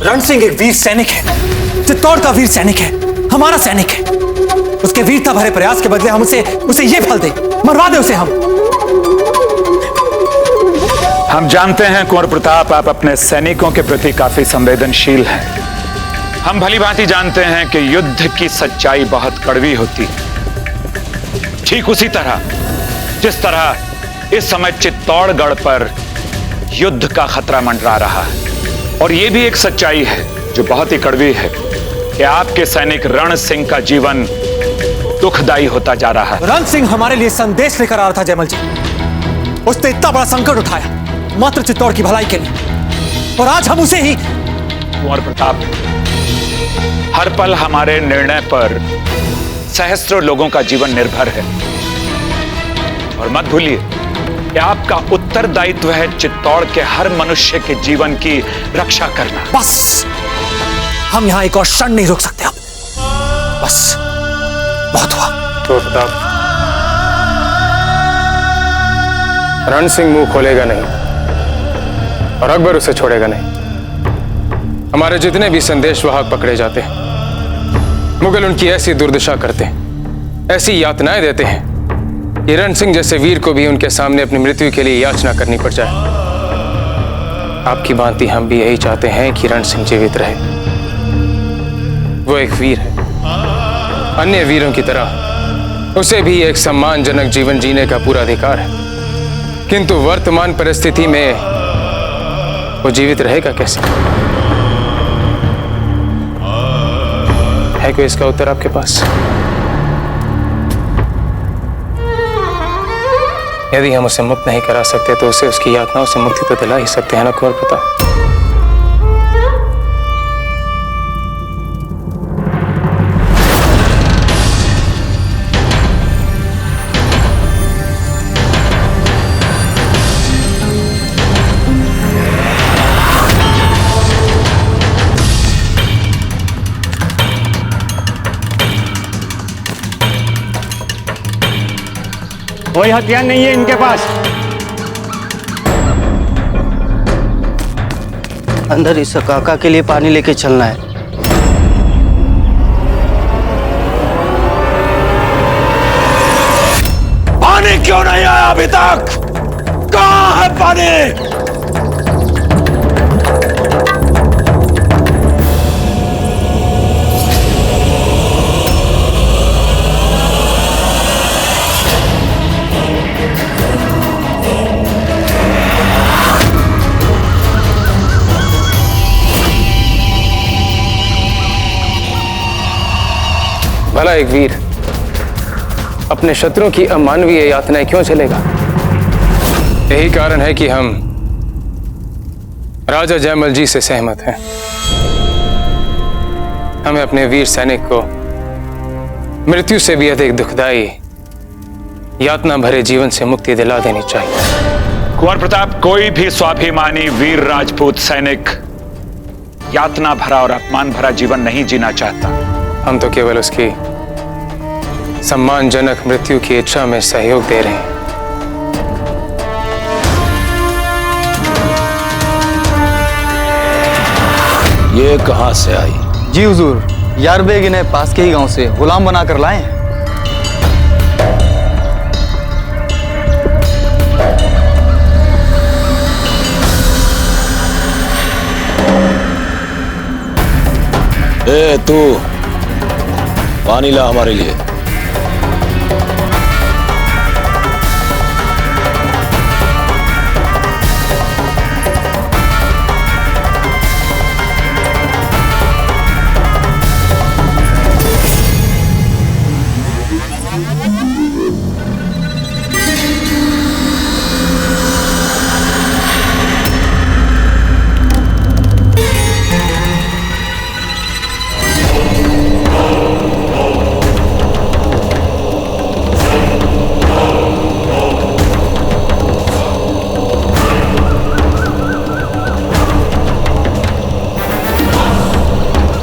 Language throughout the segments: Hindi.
रण सिंह एक वीर सैनिक है, चित्तौड़ का वीर सैनिक है, हमारा सैनिक है। उसके वीरता भरे प्रयास के बदले हम उसे ये फल दें, मरवा दे उसे हम जानते हैं कुंवर प्रताप, आप अपने सैनिकों के प्रति काफी संवेदनशील हैं। हम भली भांति जानते हैं कि युद्ध की सच्चाई बहुत कड़वी होती है। ठीक उसी तरह जिस तरह इस समय चित्तौड़गढ़ पर युद्ध का खतरा मंडरा रहा है, और यह भी एक सच्चाई है जो बहुत ही कड़वी है कि आपके सैनिक रण सिंह का जीवन दुखदायी होता जा रहा है। रण सिंह हमारे लिए संदेश लेकर आ रहा था जयमल जी। उसने इतना बड़ा संकट उठाया मात्र चित्तौड़ की भलाई के लिए, और आज हम उसे ही। कुंवर प्रताप, हर पल हमारे निर्णय पर सहस्त्रों लोगों का जीवन निर्भर है, और मत भूलिए कि आपका उत्तरदायित्व है चित्तौड़ के हर मनुष्य के जीवन की रक्षा करना। बस हम यहां एक और क्षण नहीं रुक सकते अब। बस बहुत हुआ। तो प्रताप, रण सिंह मुंह खोलेगा नहीं और अकबर उसे छोड़ेगा नहीं। हमारे जितने भी संदेश वाहक पकड़े जाते हैं, मुगल उनकी ऐसी दुर्दशा करते हैं, ऐसी यातनाएं देते हैं कि रण सिंह जैसे वीर को भी उनके सामने अपनी मृत्यु के लिए याचना करनी पड़ जाए। आपकी भांति हम भी यही चाहते हैं कि रण सिंह जीवित रहे। वो एक वीर है, अन्य वीरों की तरह उसे भी एक सम्मानजनक जीवन जीने का पूरा अधिकार है, किंतु वर्तमान परिस्थिति में वो जीवित रहेगा कैसे? है कोई इसका उत्तर आपके पास? यदि हम उसे मुक्त नहीं करा सकते तो उसे उसकी यातनाओं से मुक्ति तो दिला ही सकते हैं ना कुंवर प्रताप? कोई हथियार नहीं है इनके पास। अंदर इस काका के लिए पानी लेके चलना है। पानी क्यों नहीं आया अभी तक? कहां है पानी? भला एक वीर अपने शत्रुओं की अमानवीय यातनाएं क्यों झेलेगा? यही कारण है कि हम राजा जयमल जी से सहमत हैं। हमें अपने वीर सैनिक को मृत्यु से भी अधिक दुखदाई यातना भरे जीवन से मुक्ति दिला देनी चाहिए। कुंवर प्रताप, कोई भी स्वाभिमानी वीर राजपूत सैनिक यातना भरा और अपमान भरा जीवन नहीं जीना चाहता। हम तो केवल उसकी सम्मानजनक मृत्यु की इच्छा में सहयोग दे रहे हैं। ये कहां से आई? जी हुजूर, यार बेगिन है, पास के ही गांव से गुलाम बना कर लाए हैं। ए तू, पानी ला हमारे लिए।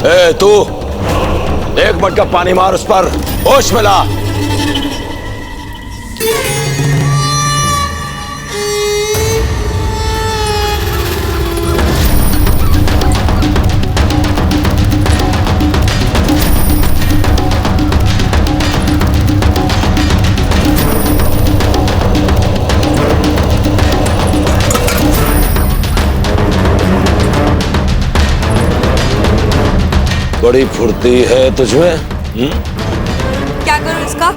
ए तू, एक मटका पानी मार उस पर, होश में ला। बड़ी फुर्ती है तुझमें। क्या करूं इसका?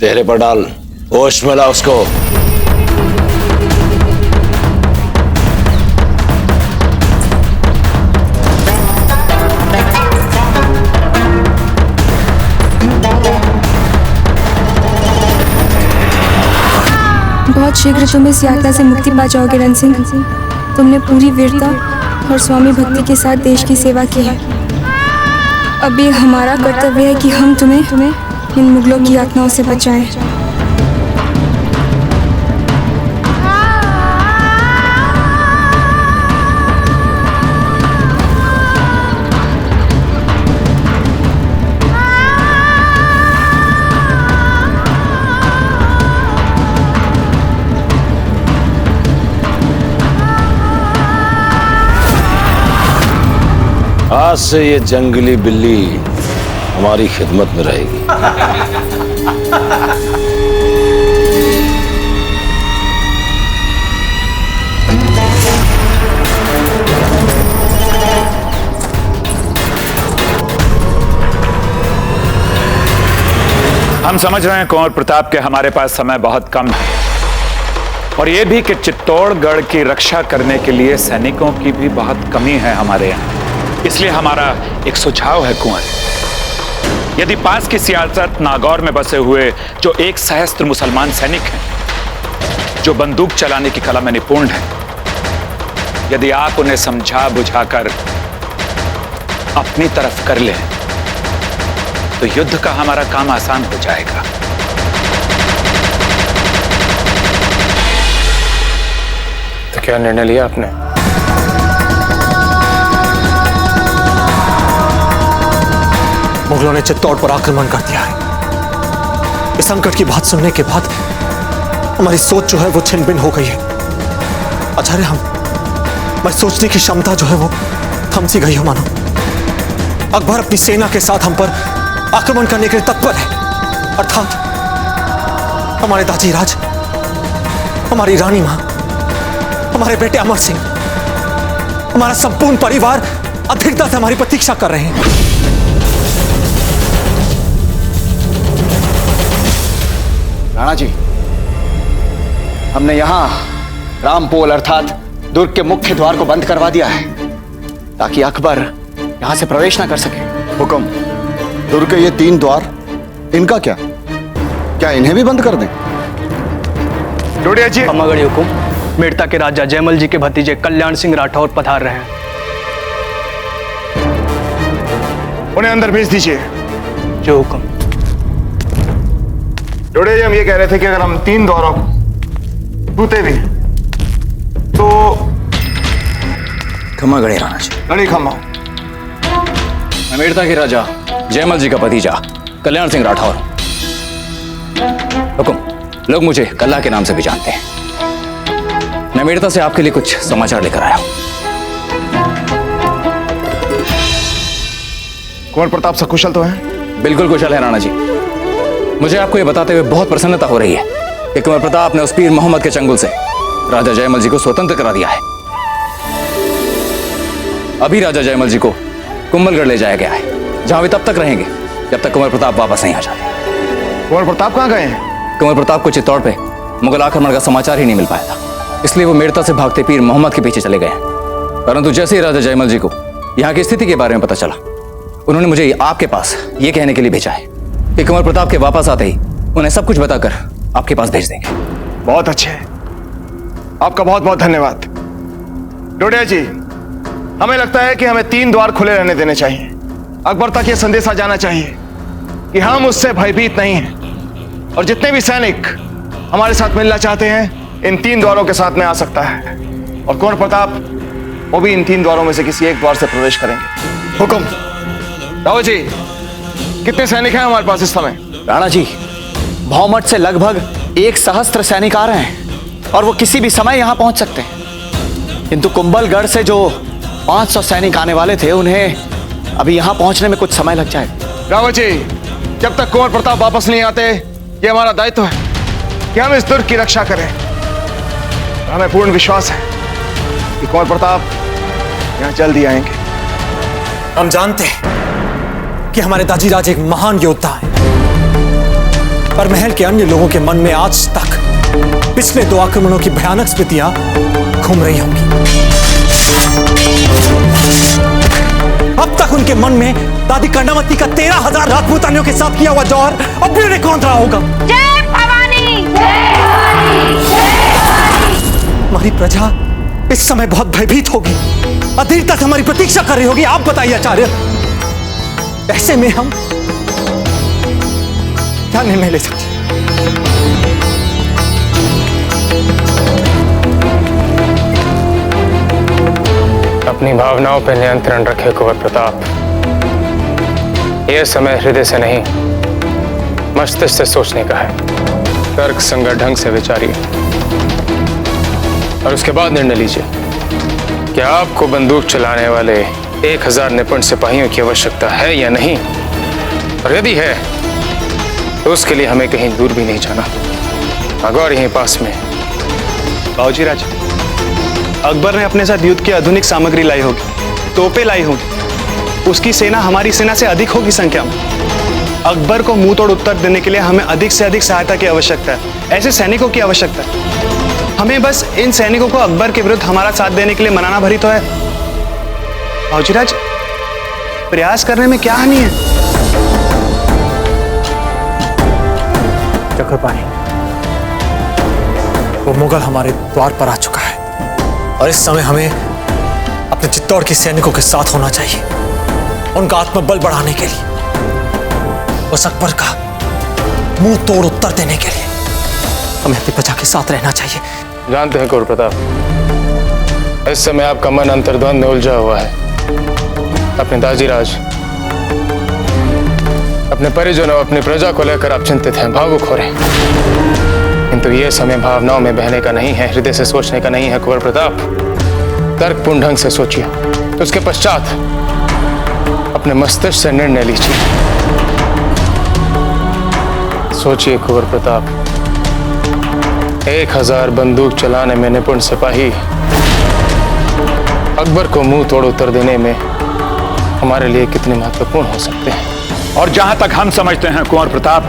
तेरे पर डाल, होश में ला उसको। बहुत शीघ्र तुम इस यात्रा से मुक्ति पा जाओगे रण सिंह। तुमने पूरी वीरता और स्वामी भक्ति के साथ देश की सेवा की है। अब ये हमारा कर्तव्य है कि हम तुम्हें इन मुगलों की यातनाओं से बचाएं। आज से ये जंगली बिल्ली हमारी खिदमत में रहेगी। हम समझ रहे हैं कुंवर प्रताप के हमारे पास समय बहुत कम है, और यह भी कि चित्तौड़गढ़ की रक्षा करने के लिए सैनिकों की भी बहुत कमी है हमारे यहाँ। इसलिए हमारा एक सुझाव है कुंवर, यदि पास की सियासत नागौर में बसे हुए जो एक सहस्त्र मुसलमान सैनिक हैं, जो बंदूक चलाने की कला में निपुण हैं, यदि आप उन्हें समझा बुझाकर अपनी तरफ कर लें तो युद्ध का हमारा काम आसान हो जाएगा। तो क्या निर्णय लिया आपने? मुगलों ने चित्तौड़ पर आक्रमण कर दिया है। इस संकट की बात सुनने के बाद हमारी सोच जो है वो छिन भिन हो गई है। आचार्य, हमारी सोचने की क्षमता जो है वो थम सी गई हो मानो। अकबर अपनी सेना के साथ हम पर आक्रमण करने के लिए तत्पर है, अर्थात हमारे दाजी राज, हमारी रानी मां, हमारे बेटे अमर सिंह, हमारा संपूर्ण परिवार अधीरता से हमारी प्रतीक्षा कर रहे हैं। राणा जी, हमने यहाँ रामपोल अर्थात दुर्ग के मुख्य द्वार को बंद करवा दिया है ताकि अकबर यहाँ से प्रवेश ना कर सके। हुक्म, दुर्ग के ये 3 द्वार, इनका क्या इन्हें भी बंद कर दें? डोडिया जी। अम्मागढ़ी हुकुम, मेड़ता के राजा जयमल जी के भतीजे कल्याण सिंह राठौर पधार रहे हैं। उन्हें अंदर भेज दीजिए। जो हुक्म। डोडिया जी, हम ये कह रहे थे कि अगर हम 3 द्वारों को छूते भी तो खमा गणे राणा जी। गणी खमा। मेड़ता के राजा जयमल जी का भतीजा कल्याण सिंह राठौर। हुकुम, लोग मुझे कल्ला के नाम से भी जानते हैं। मैं मेड़ता से आपके लिए कुछ समाचार लेकर आया हूं। कुंवर प्रताप सकुशल तो है? बिल्कुल कुशल है राणा जी। मुझे आपको यह बताते हुए बहुत प्रसन्नता हो रही है कि कुंवर प्रताप ने उस पीर मोहम्मद के चंगुल से राजा जयमल जी को स्वतंत्र करा दिया है। अभी राजा जयमल जी को कुंभलगढ़ ले जाया गया है, जहां वे तब तक रहेंगे जब तक कुंवर प्रताप वापस नहीं आ जाते। कुंवर प्रताप कहां गए हैं? कुंवर प्रताप को चित्तौड़ पे मुगल आक्रमण का समाचार ही नहीं मिल पाया था, इसलिए वो मेड़ता से भागते पीर मोहम्मद के पीछे चले गए। परंतु जैसे ही राजा जयमल जी को यहाँ की स्थिति के बारे में पता चला, उन्होंने मुझे आपके पास ये कहने के लिए भेजा है कि कुंवर प्रताप के वापस आते ही उन्हें सब कुछ बताकर आपके पास भेज देंगे। बहुत अच्छे, आपका बहुत बहुत धन्यवाद। डोडिया जी, हमें लगता है कि हमें 3 द्वार खुले रहने देने चाहिए। अकबर तक यह संदेशा जाना चाहिए कि हम उससे भयभीत नहीं हैं, और जितने भी सैनिक हमारे साथ मिलना चाहते हैं इन 3 द्वारों के साथ में आ सकता है, और कुंवर प्रताप वो भी इन 3 द्वारों में से किसी एक द्वार से प्रवेश करेंगे। हुकुम। राव जी, कितने सैनिक हैं हमारे पास इस समय? राणा जी, भौमट से लगभग 1 सहस्त्र सैनिक आ रहे हैं और वो किसी भी समय यहां पहुंच सकते हैं। किंतु कुंभलगढ़ से जो 500 सैनिक आने वाले थे, उन्हें अभी यहां पहुंचने में कुछ समय लग जाएगा। रावत जी, जब तक कुंवर प्रताप वापस नहीं आते, ये हमारा दायित्व है कि हम इस दुर्ग की रक्षा करें। हमें पूर्ण विश्वास है कि कुंवर प्रताप यहाँ जल्दी आएंगे। हम जानते हैं कि हमारे दाजीराज एक महान योद्धा है, पर महल के अन्य लोगों के मन में आज तक पिछले 2 आक्रमणों की भयानक स्मृतियां घूम रही होंगी। अब तक उनके मन में दादी कर्णावती का 13,000 राजपूतानियों के साथ किया हुआ जौहर अब भी उन्हें कौन रहा होगा। जय भवानी, जय भवानी, जय भवानी। हमारी प्रजा इस समय बहुत भयभीत होगी, अधीर तक हमारी प्रतीक्षा कर रही होगी। आप बताइए आचार्य, ऐसे में हम क्या निर्णय ले सकते हैं? अपनी भावनाओं पर नियंत्रण रखे कुंवर प्रताप। यह समय हृदय से नहीं, मस्तिष्क से सोचने का है। तर्क संगत ढंग से विचारिए और उसके बाद निर्णय लीजिए कि आपको बंदूक चलाने वाले 1000 निपुण सिपाहियों की आवश्यकता है या नहीं, और यदि है तो उसके लिए हमें कहीं दूर भी नहीं जाना, अगर यहीं पास में। बाबूजी राज, अकबर ने अपने साथ युद्ध की आधुनिक सामग्री लाई होगी, तोपें लाई होगी। उसकी सेना हमारी सेना से अधिक होगी संख्या में। अकबर को मुंह तोड़ उत्तर देने के लिए हमें अधिक से अधिक सहायता की आवश्यकता है, ऐसे सैनिकों की आवश्यकता है। हमें बस इन सैनिकों को अकबर के विरुद्ध हमारा साथ देने के लिए मनाना भरी तो है। बाबूजी राज, प्रयास करने में क्या हानि है? चक्रपाणी, वो मुगल हमारे द्वार पर आ चुका है और इस समय हमें अपने चित्तौड़ के सैनिकों के साथ होना चाहिए, उनका आत्मबल बढ़ाने के लिए, उस अकबर का मुंह तोड़ उत्तर देने के लिए हमें अपनी प्रजा के साथ रहना चाहिए। जानते हैं कुंवर प्रताप, इस समय आपका मन अंतर्द्वंद में उलझा हुआ है। अपने दाजीराज, अपने परिजनों, अपनी प्रजा को लेकर आप चिंतित हैं, भावुक हो रहे हैं। किंतु यह समय भावनाओं में बहने का नहीं है, हृदय से सोचने का नहीं है कुंवर प्रताप। तर्कपूर्ण ढंग से सोचिए, तो उसके पश्चात अपने मस्तिष्क से निर्णय लीजिए। सोचिए कुंवर प्रताप, 1000 बंदूक चलाने में निपुण सिपाही अकबर को मुंह तोड़ उत्तर देने में हमारे लिए कितने महत्वपूर्ण हो सकते हैं। और जहां तक हम समझते हैं कुंवर प्रताप,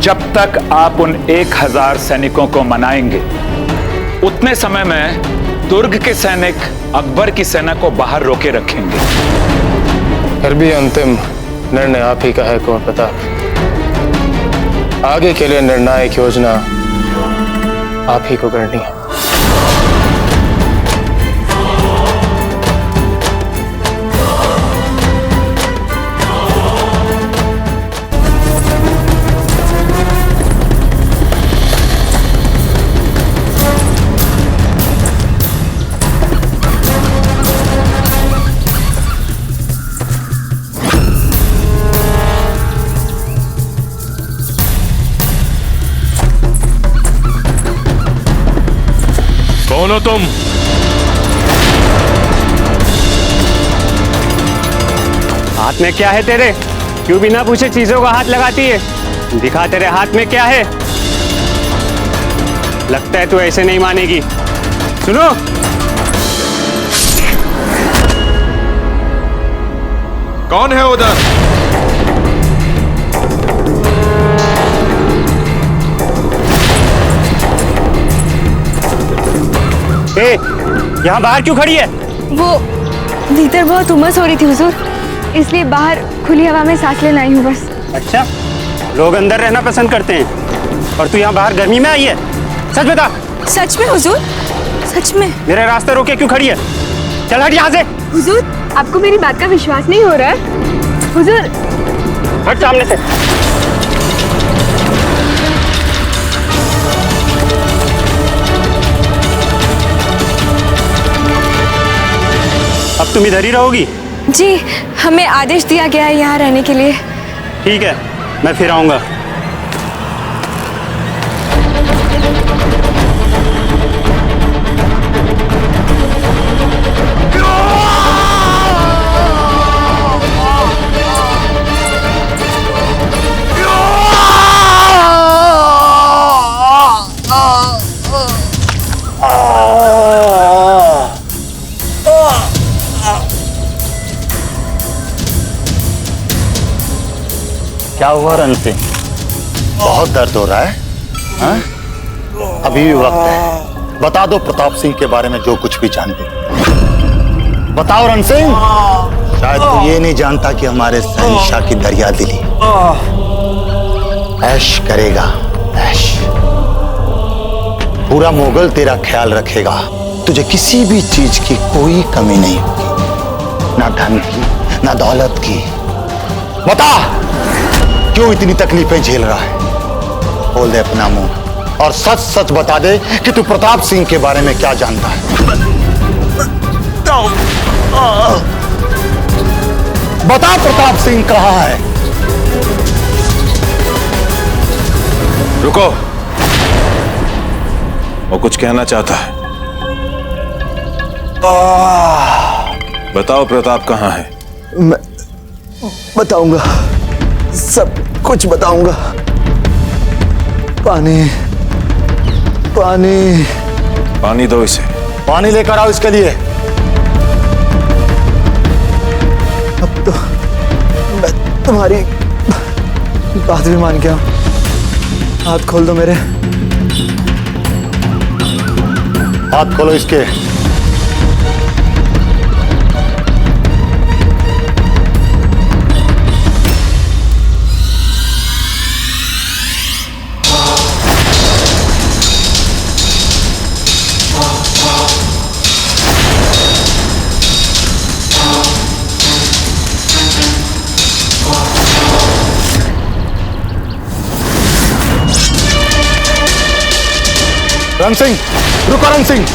जब तक आप उन 1000 सैनिकों को मनाएंगे, उतने समय में दुर्ग के सैनिक अकबर की सेना को बाहर रोके रखेंगे। फिर भी अंतिम निर्णय आप ही का है कुंवर प्रताप। आगे के लिए निर्णायक योजना आप ही को करनी है। कौन हो तुम? हाथ में क्या है तेरे? क्यों बिना पूछे चीजों का हाथ लगाती है? दिखा तेरे हाथ में क्या है। लगता है तू ऐसे नहीं मानेगी। सुनो, कौन है उधर? यहाँ बाहर क्यों खड़ी है? वो भीतर बहुत उमस हो रही थी हुजूर, इसलिए बाहर खुली हवा में सांस लेने आई हूँ बस। अच्छा, लोग अंदर रहना पसंद करते हैं और तू यहाँ बाहर गर्मी में आई है? सच बता। सच में हुजूर, सच में। मेरे रास्ते रोके क्यों खड़ी है? चल हट यहाँ से। हुजूर, आपको मेरी बात का विश्वास नहीं हो रहा है? हुजूर, हट सामने से। अब तुम इधर ही रहोगी? जी, हमें आदेश दिया गया है यहाँ रहने के लिए। ठीक है, मैं फिर आऊंगा। क्या हुआ रण सिंह? बहुत दर्द हो रहा है? हाँ? अभी भी वक्त है, बता दो प्रताप सिंह के बारे में जो कुछ भी जानते। बताओ रण सिंह। शायद तू ये नहीं जानता कि हमारे शहंशाह की दरिया दिली ऐश करेगा, ऐश। पूरा मुगल तेरा ख्याल रखेगा, तुझे किसी भी चीज की कोई कमी नहीं होगी, ना धन की ना दौलत की। बता क्यों इतनी तकलीफें झेल रहा है? खोल दे अपना मुंह और सच सच बता दे कि तू प्रताप सिंह के बारे में क्या जानता है। बता प्रताप सिंह कहाँ है? रुको, वो कुछ कहना चाहता है। बताओ प्रताप कहाँ है? मैं बताऊंगा, सब कुछ बताऊंगा। पानी पानी पानी दो इसे। पानी लेकर आओ इसके लिए। अब तो मैं तुम्हारी बात भी मान गया हूं। हाथ खोल दो मेरे। हाथ खोलो इसके। रण सिंह, रुको रण सिंह,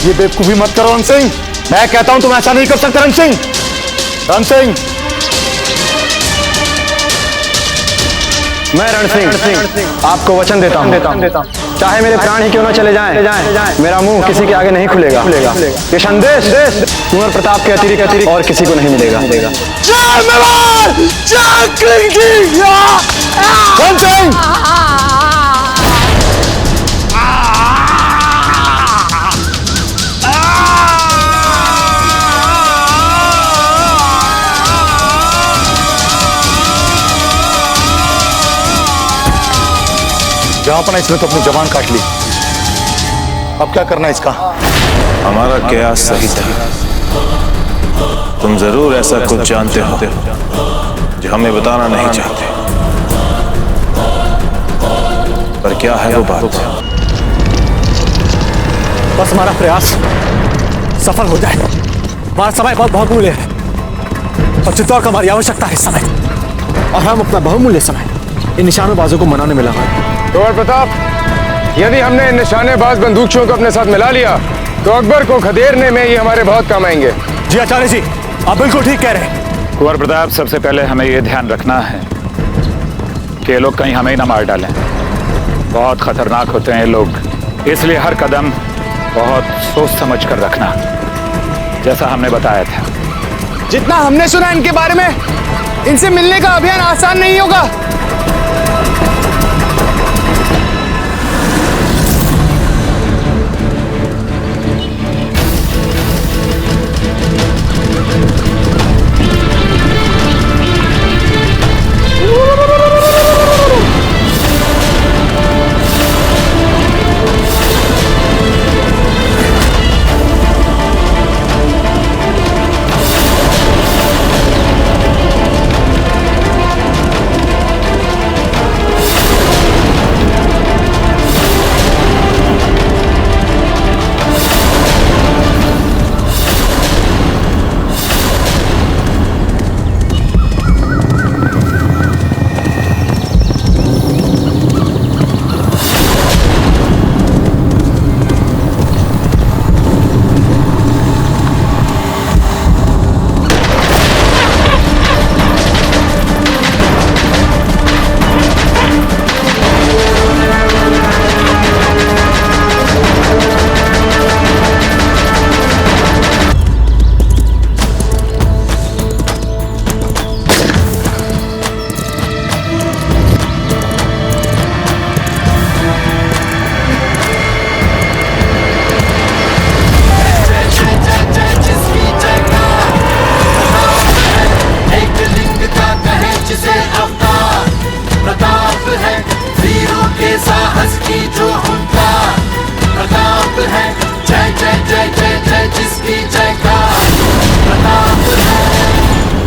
ये बेवकूफी मत करो रण सिंह। मैं कहता हूं तुम ऐसा नहीं कर सकते रण सिंह। रण सिंह, मैं रण सिंह आपको वचन देता हूं, चाहे मेरे प्राण ही क्यों न चले जाएं, मेरा मुंह किसी के आगे नहीं खुलेगा। ये संदेश कुंवर प्रताप के अतिरिक्त और किसी को नहीं मिलेगा। रण सिंह, जहां पर इसने तो अपनी जबान काट ली, अब क्या करना है इसका? हमारा कयास सही था। तुम जरूर ऐसा कुछ जानते हो जो हमें बताना नहीं चाहते, पर क्या है वो बात? बस हमारा प्रयास सफल हो जाए। हमारा समय बहुत बहुमूल्य है और चित्तौड़ का हमारी आवश्यकता है इस समय, और हम अपना बहुमूल्य समय इन निशानेबाजों को मनाने में लगाएं। कुंवर प्रताप, यदि हमने इन निशानेबाज बंदूकचों को अपने साथ मिला लिया तो अकबर को खदेड़ने में ये हमारे बहुत काम आएंगे। जी आचार्य जी, आप बिल्कुल ठीक कह रहे हैं। कुंवर प्रताप, सबसे पहले हमें यह ध्यान रखना है कि ये लोग कहीं हमें ही ना मार डालें। बहुत खतरनाक होते हैं ये लोग, इसलिए हर कदम बहुत सोच समझ कर रखना, जैसा हमने बताया था। जितना हमने सुना इनके बारे में, इनसे मिलने का अभियान आसान नहीं होगा।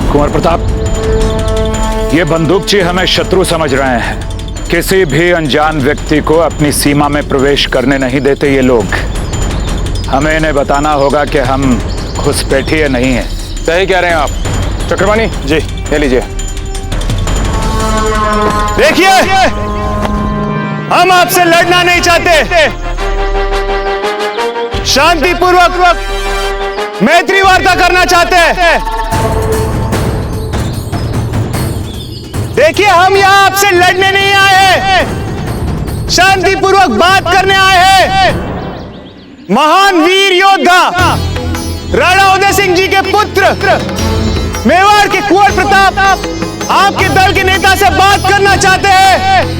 कुंवर प्रताप, ये बंदूकची हमें शत्रु समझ रहे हैं। किसी भी अनजान व्यक्ति को अपनी सीमा में प्रवेश करने नहीं देते ये लोग। हमें इन्हें बताना होगा कि हम घुसपैठिए नहीं हैं। सही कह रहे हैं आप। चक्रपाणी जी, ले लीजिए। देखिए, हम आपसे लड़ना नहीं चाहते, शांतिपूर्वक मैत्री वार्ता करना चाहते हैं। देखिए, हम यहाँ आपसे लड़ने नहीं आए हैं, शांतिपूर्वक बात करने आए हैं। महान वीर योद्धा राणा उदय सिंह जी के पुत्र मेवाड़ के कुंवर प्रताप आपके दल के नेता से बात करना चाहते हैं।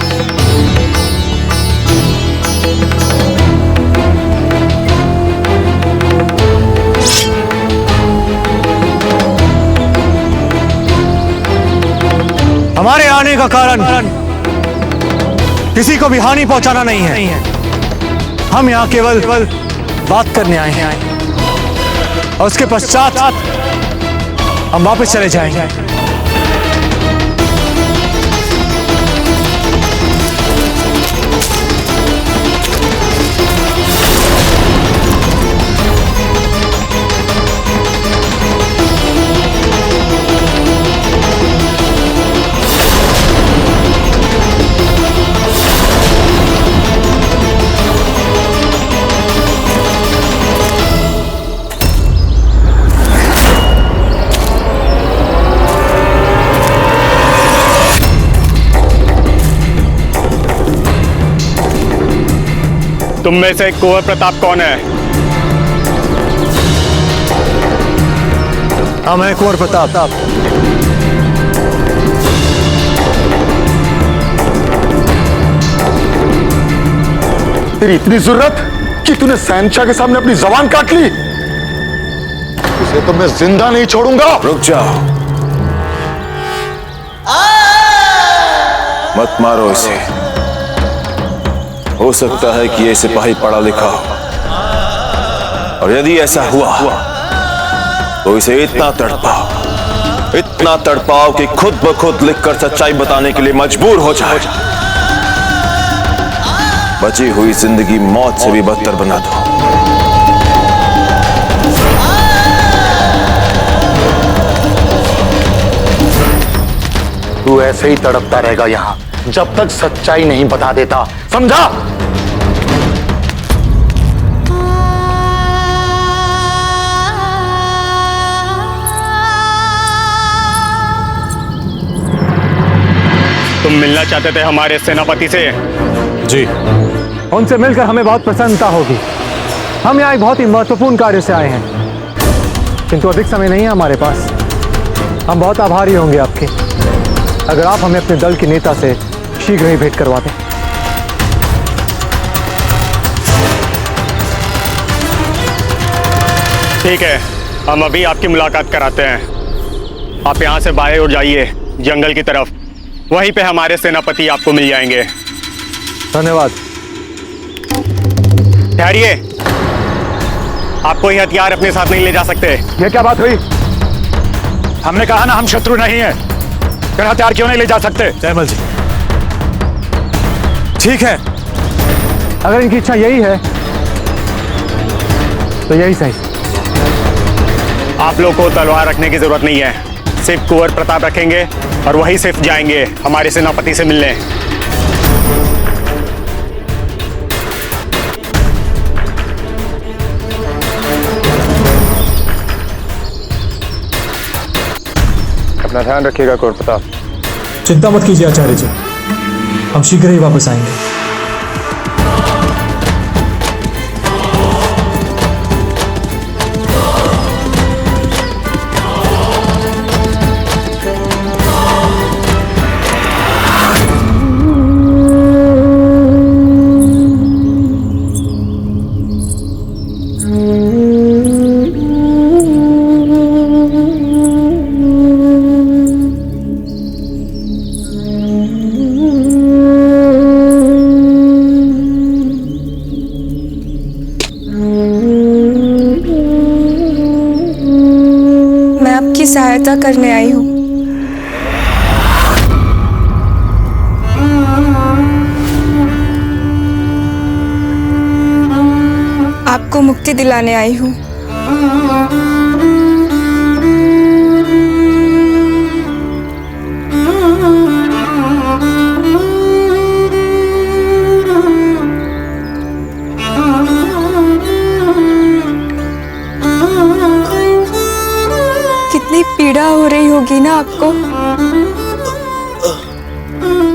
हमारे आने का कारण किसी को भी हानि पहुंचाना नहीं है। हम यहाँ केवल बात करने आए हैं और उसके पश्चात हम वापस चले जाएंगे। तुम में से कुंवर प्रताप कौन है? हम हैं कुंवर प्रताप। तेरी इतनी जरूरत कि तूने शहंशाह के सामने अपनी जबान काट ली। उसे तो मैं जिंदा नहीं छोड़ूंगा। रुक जाओ, मत मारो इसे। हो सकता है कि ये सिपाही पढ़ा लिखा हो, और यदि ऐसा हुआ तो इसे इतना तड़पाओ कि खुद ब खुद लिखकर सच्चाई बताने के लिए मजबूर हो जाए। बची हुई जिंदगी मौत से भी बदतर बना दो। तू ऐसे ही तड़पता रहेगा यहां जब तक सच्चाई नहीं बता देता, समझा? तुम मिलना चाहते थे हमारे सेनापति से? जी, उनसे मिलकर हमें बहुत प्रसन्नता होगी। हम यहाँ एक बहुत ही महत्वपूर्ण कार्य से आए हैं, किंतु अधिक समय नहीं है हमारे पास। हम बहुत आभारी होंगे आपके अगर आप हमें अपने दल के नेता से शीघ्र ही भेंट करवा दें। ठीक है, हम अभी आपकी मुलाकात कराते हैं। आप यहाँ से बाहर उड़ जाइए जंगल की तरफ, वहीं पे हमारे सेनापति आपको मिल जाएंगे। धन्यवाद। ठहरिए, आप कोई हथियार अपने साथ नहीं ले जा सकते। ये क्या बात हुई? हमने कहा ना हम शत्रु नहीं है, फिर हथियार क्यों नहीं ले जा सकते? जयमल जी, ठीक है, अगर इनकी इच्छा यही है तो यही सही। आप लोग को तलवार रखने की जरूरत नहीं है, सिर्फ कुंवर प्रताप रखेंगे और वही सिर्फ जाएंगे हमारे सेनापति से मिलने। अपना ध्यान रखिएगा कुंवर प्रताप। चिंता मत कीजिए आचार्य जी, हम शीघ्र ही वापस आएंगे। सहायता करने आई हूँ। आपको मुक्ति दिलाने आई हूँ। कितनी पीड़ा हो रही होगी ना आपको।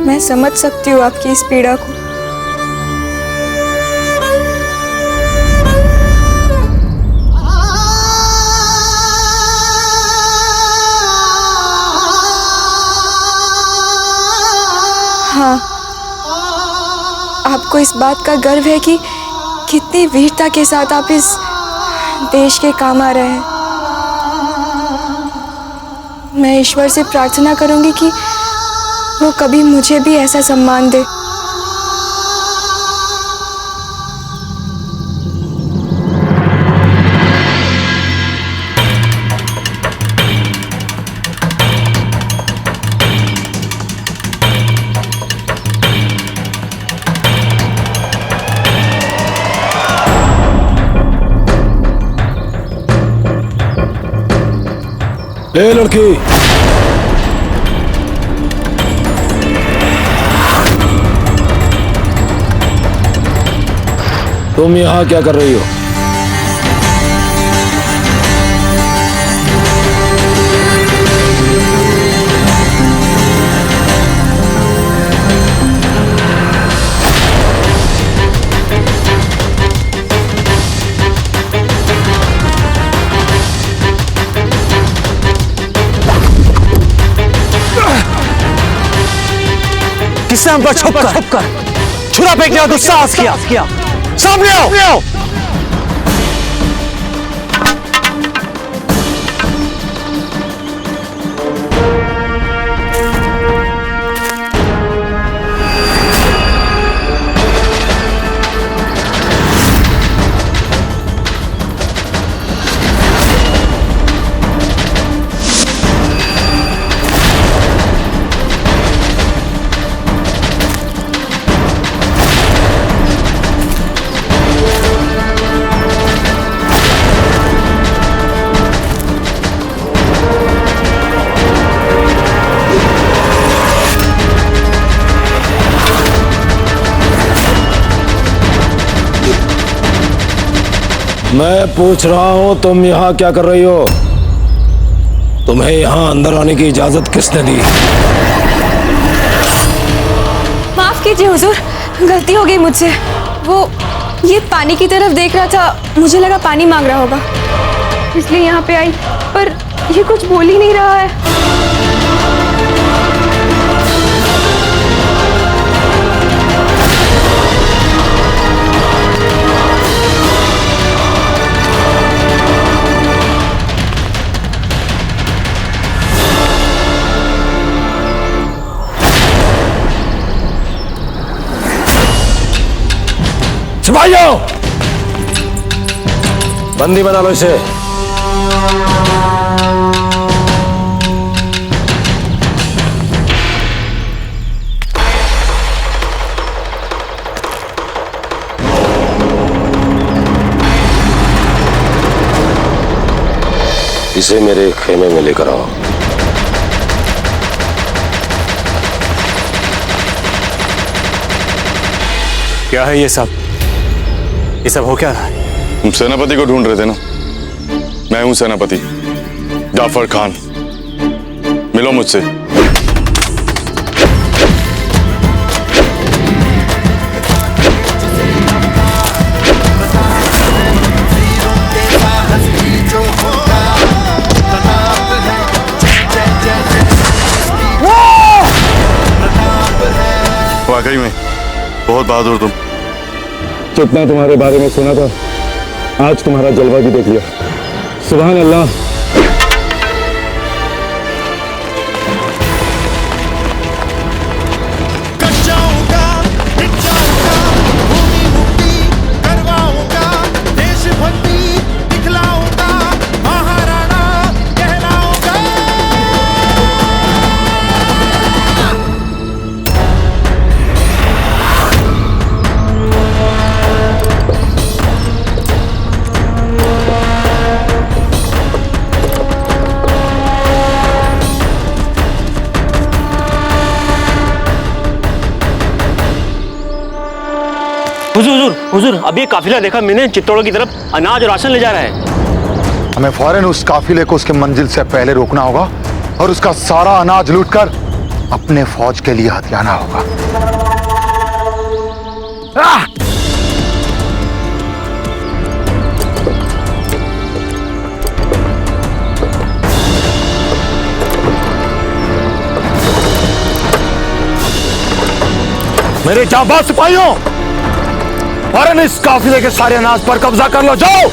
मैं समझ सकती हूँ आपकी इस पीड़ा को। हाँ, आपको इस बात का गर्व है कि कितनी वीरता के साथ आप इस देश के काम आ रहे हैं। मैं ईश्वर से प्रार्थना करूंगी कि वो कभी मुझे भी ऐसा सम्मान दे। ए लड़की, तुम यहाँ क्या कर रही हो? किसने हम पर छुपकर छुरा फेंकने का दुस्साहस किया? सामने आओ! मैं पूछ रहा हूँ तुम यहाँ क्या कर रही हो? तुम्हें यहाँ अंदर आने की इजाजत किसने दी? माफ कीजिए हुजूर, गलती हो गई मुझसे। वो ये पानी की तरफ देख रहा था, मुझे लगा पानी मांग रहा होगा, इसलिए यहाँ पे आई, पर ये कुछ बोल ही नहीं रहा है। सिपाहियों, बंदी बना लो इसे। इसे मेरे खेमे में लेकर आओ। क्या है ये सब? ये सब हो क्या रहा है? तुम सेनापति को ढूंढ रहे थे ना? मैं हूं सेनापति, जाफर खान। मिलो मुझसे। वाकई में बहुत बहादुर तुम। जितना तुम्हारे बारे में सुना था, आज तुम्हारा जलवा भी देख लिया। सुभान अल्लाह। हुजूर, अभी एक काफिला देखा मैंने, चित्तौड़ की तरफ अनाज और राशन ले जा रहा है। हमें फौरन उस काफिले को उसके मंजिल से पहले रोकना होगा और उसका सारा अनाज लूटकर अपने फौज के लिए हथियाना होगा। मेरे जाबाज सिपाहियों, फौरन इस काफिले के सारे अनाज पर कब्जा कर लो, जाओ।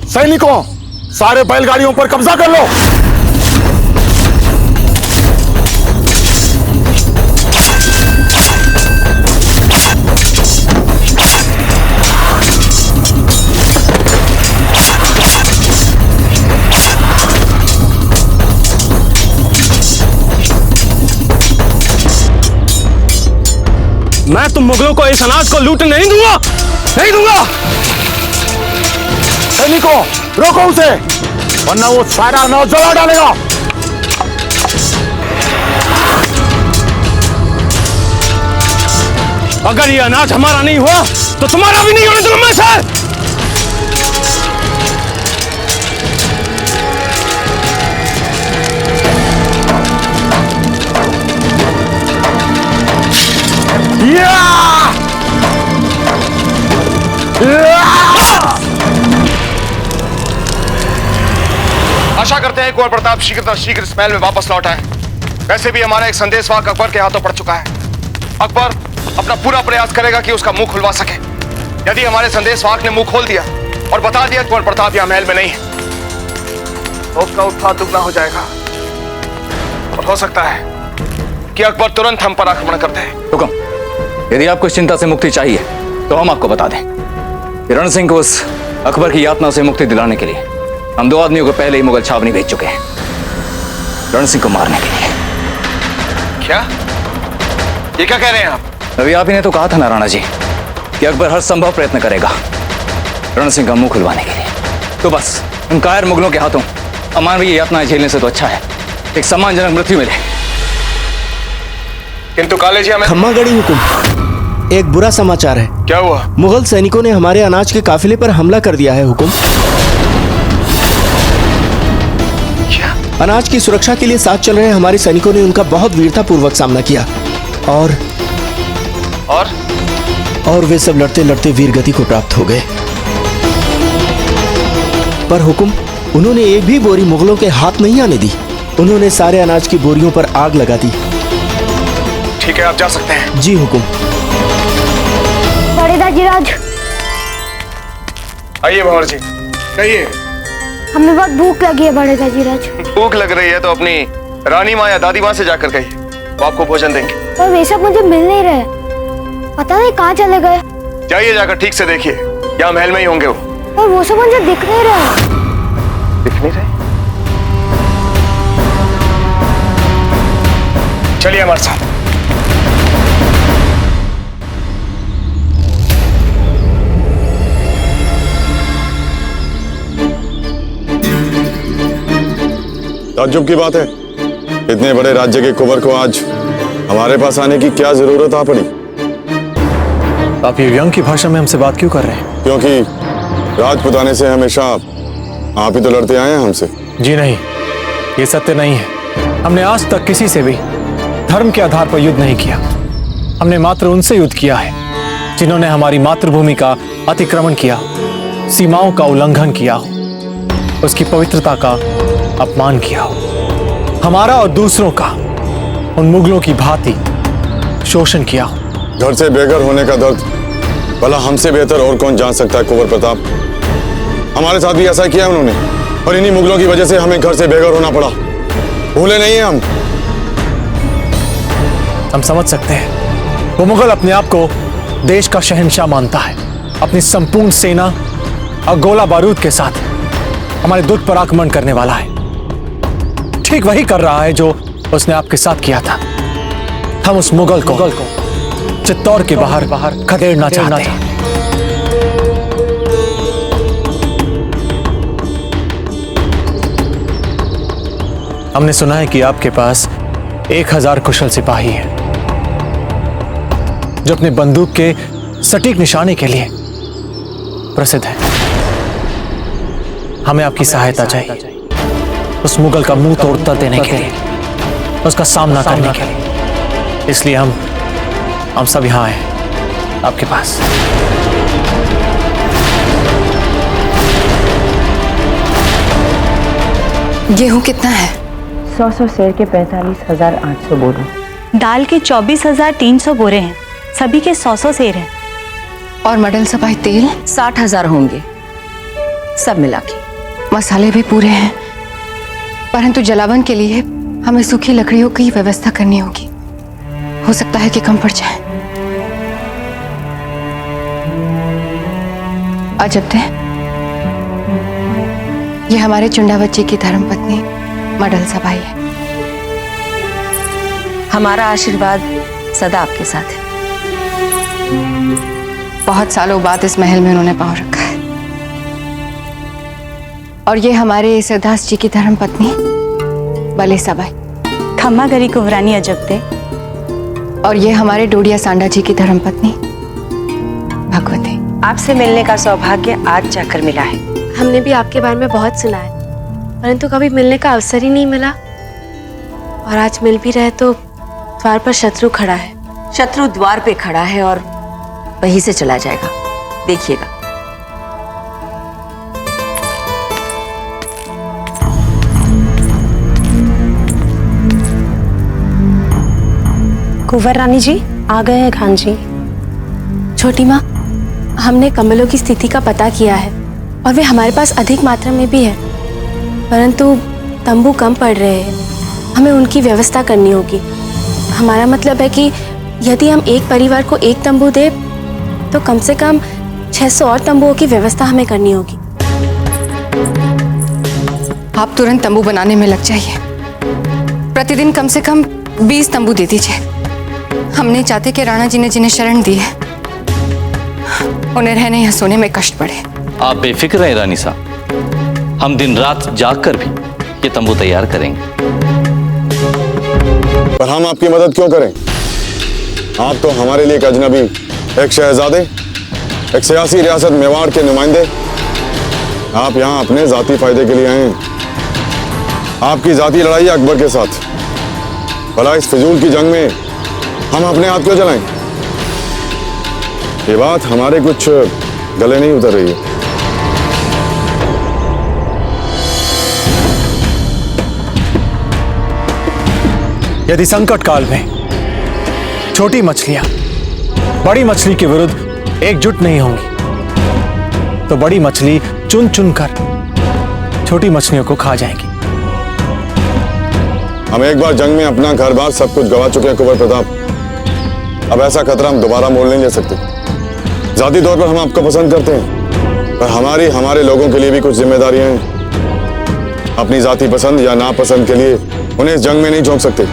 सैनिकों, सारे बैलगाड़ियों पर कब्जा कर लो। मैं तुम मुगलों को इस अनाज को लूट नहीं दूंगा, नहीं दूंगा। सैनिकों, रोको उसे, वरना वो सारा अनाज जला डालेगा। अगर ये अनाज हमारा नहीं हुआ तो तुम्हारा भी नहीं होने दूंगा मैं सर। आशा करते हैं कुंवर प्रताप शीघ्र इस महल में वापस लौट आए। वैसे भी हमारा एक संदेशवाहक अकबर के हाथों पड़ चुका है। अकबर अपना पूरा प्रयास करेगा कि उसका मुंह खुलवा सके। यदि हमारे संदेशवाहक ने मुंह खोल दिया और बता दिया कुंवर प्रताप यहां महल में नहीं है, तो उसका उत्साह दुगना हो जाएगा और हो सकता है कि अकबर तुरंत हम पर आक्रमण कर दे। हुक्म, यदि आपको इस चिंता से मुक्ति चाहिए तो हम आपको बता दें कि रण सिंह को उस अकबर की यातना से मुक्ति दिलाने के लिए हम 2 आदमियों को पहले ही मुगल छावनी भेज चुके हैं, रण सिंह को मारने के लिए। क्या? ये क्या कह रहे हैं आप? अभी आप ही ने तो कहा था ना राणा जी कि अकबर हर संभव प्रयत्न करेगा रण सिंह का मुंह खुलवाने के लिए। तो बस उन कायर मुगलों के हाथों अमानवीय यातनाएं झेलने से तो अच्छा है एक सम्मानजनक मृत्यु मिले। किंतु काले जी, हमें खम्मागढ़ी हुकुम, एक बुरा समाचार है। क्या हुआ? मुगल सैनिकों ने हमारे अनाज के काफिले पर हमला कर दिया है हुकुम। क्या? अनाज की सुरक्षा के लिए साथ चल रहे हमारे सैनिकों ने उनका बहुत वीरतापूर्वक सामना किया और वे सब लड़ते लड़ते वीरगति को प्राप्त हो गए। पर हुकुम, उन्होंने एक भी बोरी मुगलों के हाथ नहीं आने दी। उन्होंने सारे अनाज की बोरियों पर आग लगा दी। ठीक है, आप जा सकते हैं। जी हुकुम। बड़े दाजीराज, आइए भंवर जी, कहिए। हमें बहुत भूख लगी है बड़े दाजीराज। भूख लग रही है तो अपनी रानी माँ या दादी माँ से जाकर कहिए, वो आपको भोजन देंगे। पर वे सब मुझे मिल नहीं रहे, पता नहीं कहाँ चले गए। जाइए, जाकर ठीक से देखिए, यहाँ महल में ही होंगे वो। पर वो सब मुझे दिख नहीं रहे। दिख नहीं रहे? चलिए हमारे साथ। ताज्जुब की बात है, इतने बड़े राज्य के कुंवर को आज हमारे पास आने की क्या जरूरत आ पड़ी? आप ये व्यंग की भाषा में हमसे बात क्यों कर रहे हैं? क्योंकि राजपुताने से हमेशा आप ही तो लड़ते आए हैं हमसे। जी नहीं, ये सत्य नहीं है। हमने आज तक किसी से भी धर्म के आधार पर युद्ध नहीं किया। हमने मात्र उनसे युद्ध किया है जिन्होंने हमारी मातृभूमि का अतिक्रमण किया, सीमाओं का उल्लंघन किया हो, उसकी पवित्रता का अपमान किया हो, हमारा और दूसरों का उन मुगलों की भांति शोषण किया हो। घर से बेघर होने का दर्द भला हमसे बेहतर और कौन जान सकता है कुंवर प्रताप। हमारे साथ भी ऐसा किया है उन्होंने, और इन्हीं मुगलों की वजह से हमें घर से बेघर होना पड़ा। भूले नहीं हैं हम समझ सकते हैं। वो मुगल अपने आप को देश का शहंशाह मानता है। अपनी संपूर्ण सेना और गोला बारूद के साथ हमारे दूत पर आक्रमण करने वाला है। ठीक वही कर रहा है जो उसने आपके साथ किया था। हम उस मुगल को चित्तौड़ के बाहर खदेड़ना चाहते हैं। हमने सुना है कि आपके पास 1000 कुशल सिपाही हैं जो अपने बंदूक के सटीक निशाने के लिए प्रसिद्ध है। हमें आपकी सहायता चाहिए उस मुगल का मुंह तोड़ उत्तर देने के लिए, उसका सामना करने के लिए। इसलिए हम सब यहां आए आपके पास। गेहूं कितना है? 100 सेर के 45,800 बोरे। दाल के 24,300 बोरे हैं, सभी के 100 सेर हैं। और मडल सबाई तेल 60,000 होंगे सब मिला के। मसाले भी पूरे हैं, परंतु जलावन के लिए हमें सूखी लकड़ियों की व्यवस्था करनी होगी। हो सकता है कि कम पड़ जाए। अजब थे, ये हमारे चुंडावत जी की धर्मपत्नी मडल सबाई है। हमारा आशीर्वाद सदा आपके साथ है। बहुत सालों बाद इस महल में उन्होंने पांव रखा है। और ये हमारे सरदास जी की धर्मपत्नी बले सबाई। खम्मा गरी कुंवरानी अजबते। और ये हमारे डोडिया सांडा जी की धर्मपत्नी भगवती। आपसे मिलने का सौभाग्य आज जाकर मिला है। हमने भी आपके बारे में बहुत सुना है, परंतु कभी मिलने का अवसर ही नहीं मिला। और आज मिल भी रहे तो द्वार पर शत्रु खड़ा है। शत्रु द्वार पे खड़ा है और वहीं से चला जाएगा, देखिएगा। कुंवर रानी जी आ गए हैं खान जी। छोटी माँ, हमने कमलों की स्थिति का पता किया है और वे हमारे पास अधिक मात्रा में भी है, परंतु तंबू कम पड़ रहे हैं। हमें उनकी व्यवस्था करनी होगी। हमारा मतलब है कि यदि हम एक परिवार को एक तंबू दे तो कम से कम 600 और तंबुओं की व्यवस्था हमें करनी होगी। आप तुरंत तंबू बनाने में लग जाइए। प्रतिदिन कम से कम 20 तंबू दे दीजिए। हम नहीं चाहते कि राणा जी ने जिन्हें शरण दी है उन्हें रहने या सोने में कष्ट पड़े। आप बेफिक्र हैं रानी साहब, हम दिन रात जाग कर भी ये तंबू तैयार करेंगे। पर हम आपकी मदद क्यों करें? आप तो हमारे लिए एक अजनबी, एक शहजादे, एक सियासी रियासत मेवाड़ के नुमाइंदे। आप यहाँ अपने जाती फायदे के लिए आए हैं। आपकी जाती लड़ाई है अकबर के साथ। भला इस फिजूल की जंग में हम अपने हाथ क्यों जलाएं? ये बात हमारे कुछ गले नहीं उतर रही है। यदि संकट काल में छोटी मछलियां बड़ी मछली के विरुद्ध एकजुट नहीं होंगी तो बड़ी मछली चुन चुन कर छोटी मछलियों को खा जाएगी। हम एक बार जंग में अपना घर बार सब कुछ गवा चुके हैं कुंवर प्रताप। अब ऐसा खतरा हम दोबारा मोड़ नहीं ले सकते। जाती तौर पर हम आपको पसंद करते हैं, पर हमारे लोगों के लिए भी कुछ जिम्मेदारियां हैं। अपनी जाति पसंद या नापसंद के लिए उन्हें इस जंग में नहीं झोंक सकते।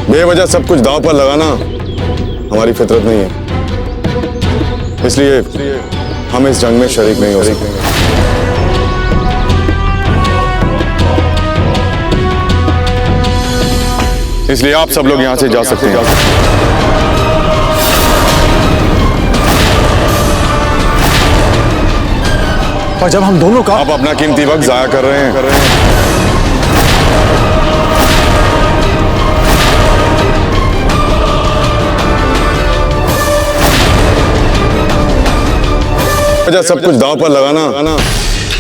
बेवजह सब कुछ दांव पर लगाना हमारी फितरत नहीं है। इसलिए हम इस जंग में शरीक नहीं हो सकते। इसलिए आप सब लोग यहां से जा सकते हैं। और जब हम दोनों का आप अपना कीमती वक्त जाया कर रहे हैं। सब कुछ दांव पर लगाना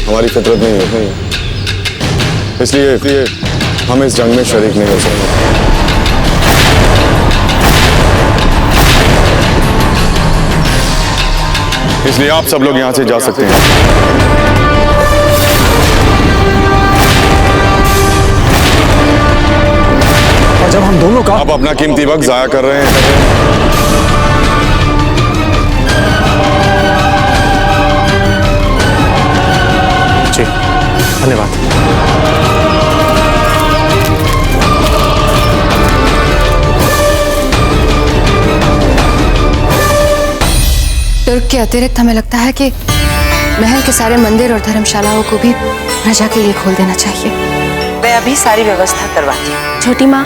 हमारी फितरत नहीं है। इसलिए हम इस जंग में शरीक नहीं हो सकते। इसलिए आप सब लोग यहां से जा सकते हैं। और जब हम दोनों का आप अपना कीमती वक्त जाया कर रहे हैं। जी धन्यवाद। तुर्क के अतिरिक्त हमें लगता है कि महल के सारे मंदिर और धर्मशालाओं को भी प्रजा के लिए खोल देना चाहिए। मैं अभी सारी व्यवस्था करवाती हूँ। छोटी माँ,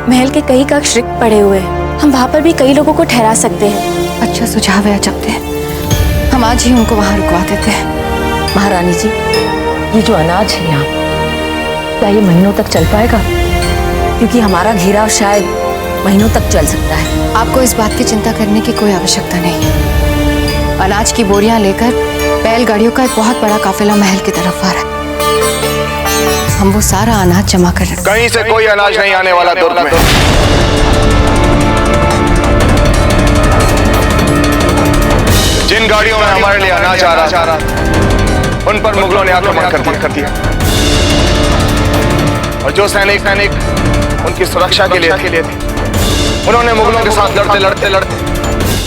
महल के कई कक्ष रिक्त पड़े हुए हैं, हम वहाँ पर भी कई लोगों को ठहरा सकते हैं। अच्छा सुझाव है चलते हैं, हम आज ही उनको वहाँ रुकवा देते हैं। महारानी जी, ये जो अनाज है यहाँ, क्या ये महीनों तक चल पाएगा? क्योंकि हमारा घेराव शायद महीनों तक चल सकता है। आपको इस बात की चिंता करने की कोई आवश्यकता नहीं है। अनाज की बोरियां लेकर बैलगाड़ियों का एक बहुत बड़ा काफिला महल की तरफ आ रहा है। हम वो सारा अनाज जमा कर रहे हैं। कहीं से कोई अनाज नहीं आने वाला दुर्ग में। जिन गाड़ियों में हमारे लिए अनाज आ रहा, उन पर मुगलों ने आक्रमण कर दिया। और जो सैनिक उनकी सुरक्षा के लिए थे, उन्होंने मुगलों के साथ लड़ते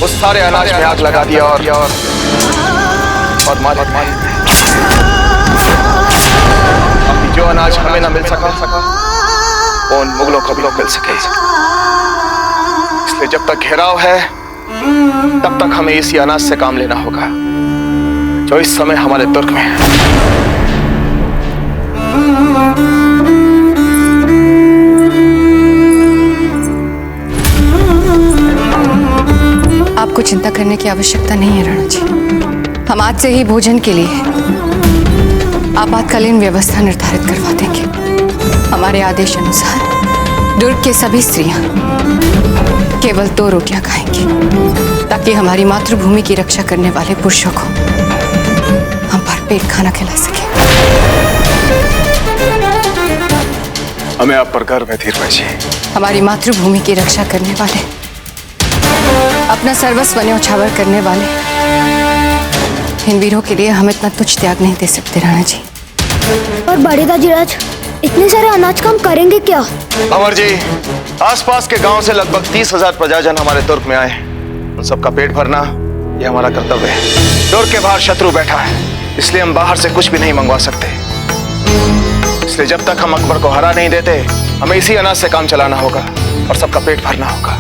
उस सारे अनाज में आग लगा दिया और मार अभी जो अनाज हमें ना मिल सका वो उन मुगलों को भी मिल सके। इसलिए जब तक घेराव है तब तक हमें इसी अनाज से काम लेना होगा जो इस समय हमारे दुर्ग में है। आपको चिंता करने की आवश्यकता नहीं है राणा जी। हम आज से ही भोजन के लिए आपातकालीन व्यवस्था निर्धारित करवा देंगे। हमारे आदेश अनुसार दुर्ग के सभी स्त्रियां केवल 2 रोटियां खाएंगी, ताकि हमारी मातृभूमि की रक्षा करने वाले पुरुषों को हम भरपेट खाना खिला सके। हमें आप पर गर्व है धीरज जी। हमारी मातृभूमि की रक्षा करने वाले, अपना सर्वस्व न्यौछावर करने वाले इन वीरों के लिए हम इतना तुच्छ त्याग नहीं दे सकते राणा जी। और बड़े दाजीराज, इतने सारे अनाज का हम करेंगे क्या? अमर जी, आसपास के गांव से लगभग 30,000 प्रजाजन हमारे दुर्ग में आए। उन सबका पेट भरना ये हमारा कर्तव्य है। दुर्ग के बाहर शत्रु बैठा है, इसलिए हम बाहर से कुछ भी नहीं मंगवा सकते। इसलिए जब तक हम अकबर को हरा नहीं देते, हमें इसी अनाज से काम चलाना होगा और सबका पेट भरना होगा।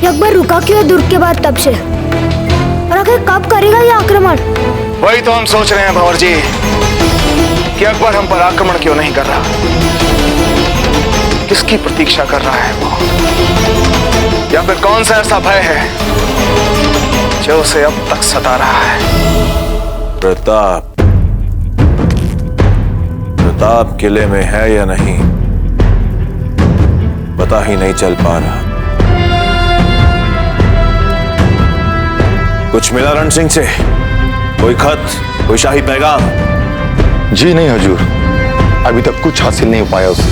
अकबर रुका क्यों है दुर्ग के बाद तब से? और आखिर कब करेगा ये आक्रमण? वही तो हम सोच रहे हैं भंवर जी कि अकबर हम पर आक्रमण क्यों नहीं कर रहा। किसकी प्रतीक्षा कर रहा है वो, या फिर कौन सा ऐसा भय है जो उसे अब तक सता रहा है? प्रताप किले में है या नहीं पता ही नहीं चल पा रहा। कुछ मिला रण सिंह से? कोई खत, कोई शाही पैगाम? जी नहीं हुजूर, अभी तक कुछ हासिल नहीं हो पाया उसे।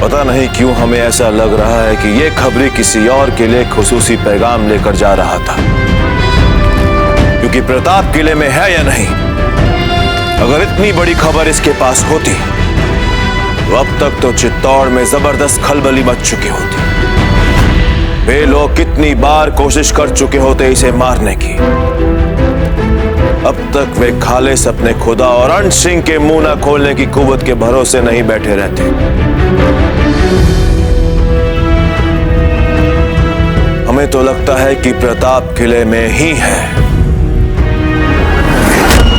पता नहीं क्यों हमें ऐसा लग रहा है कि ये खबरी किसी और के लिए खुसूसी पैगाम लेकर जा रहा था। क्योंकि प्रताप किले में है या नहीं, अगर इतनी बड़ी खबर इसके पास होती तो अब तक तो चित्तौड़ में जबरदस्त खलबली मच चुकी होती। वे लोग कितनी बार कोशिश कर चुके होते इसे मारने की। अब तक वे खालिस अपने खुदा और रण सिंह के मुंह न खोलने की कुव्वत के भरोसे नहीं बैठे रहते। हमें तो लगता है कि प्रताप किले में ही है।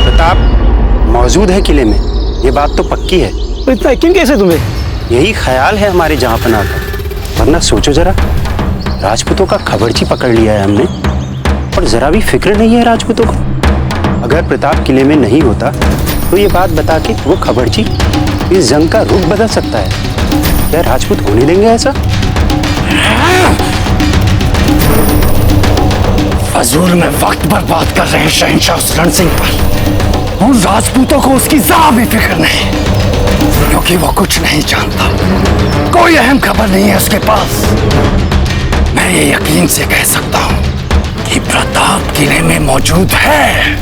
प्रताप मौजूद है किले में, ये बात तो पक्की है। तो इतना यकीन कैसे तुम्हें? यही ख्याल है हमारे जहां पनाह का। वरना सोचो जरा, राजपूतों का खबरची पकड़ लिया है हमने और जरा भी फिक्र नहीं है राजपूतों को। अगर प्रताप किले में नहीं होता तो ये बात बता के वो खबरची इस जंग का रुख बदल सकता है। क्या राजपूत होने देंगे ऐसा? फजूल में वक्त बर्बाद कर रहे हैं शहंशाह रण सिंह पर। उन राजपूतों को उसकी जरा भी फिक्र नहीं, क्योंकि वो कुछ नहीं जानता। कोई अहम खबर नहीं है उसके पास। मैं ये यकीन से कह सकता हूं कि प्रताप किले में मौजूद है,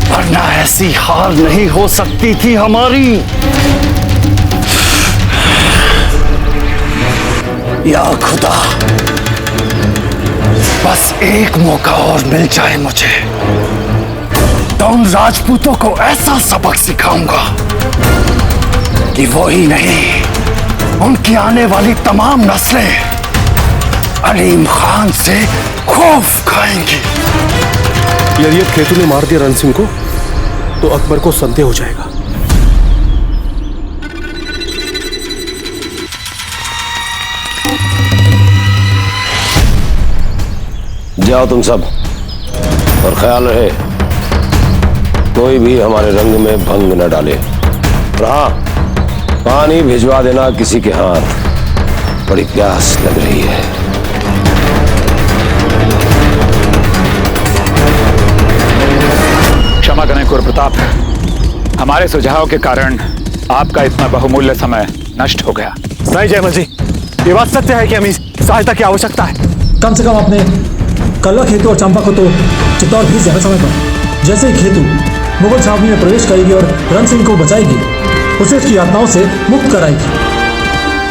वरना ऐसी हाल नहीं हो सकती थी हमारी। या खुदा, बस एक मौका और मिल जाए मुझे, तो उन राजपूतों को ऐसा सबक सिखाऊंगा कि वो ही नहीं, उनकी आने वाली तमाम नस्लें अलीम खान से खौफ खाएंगी। यदि खेतू ने मार दिया रण सिंह को तो अकबर को संदेह हो जाएगा। जाओ तुम सब, और ख्याल रहे कोई भी हमारे रंग में भंग न डाले। और हाँ, पानी भिजवा देना किसी के हाथ, बड़ी प्यास लग रही है। क्षमा करें कुंवर प्रताप, हमारे सुझाव के कारण आपका इतना बहुमूल्य समय नष्ट हो गया। नहीं जयमल जी, ये बात सत्य है कि हमें सहायता की आवश्यकता है। कम से कम अपने कल्ला खेतू और चंपा को तो चित्तौड़ भेज देना समय पर। जैसे ही खेतू मुगल छावनी में प्रवेश करेगी और रण सिंह को बचाएगी, उसे उसकी यातनाओं से मुक्त कराएगी।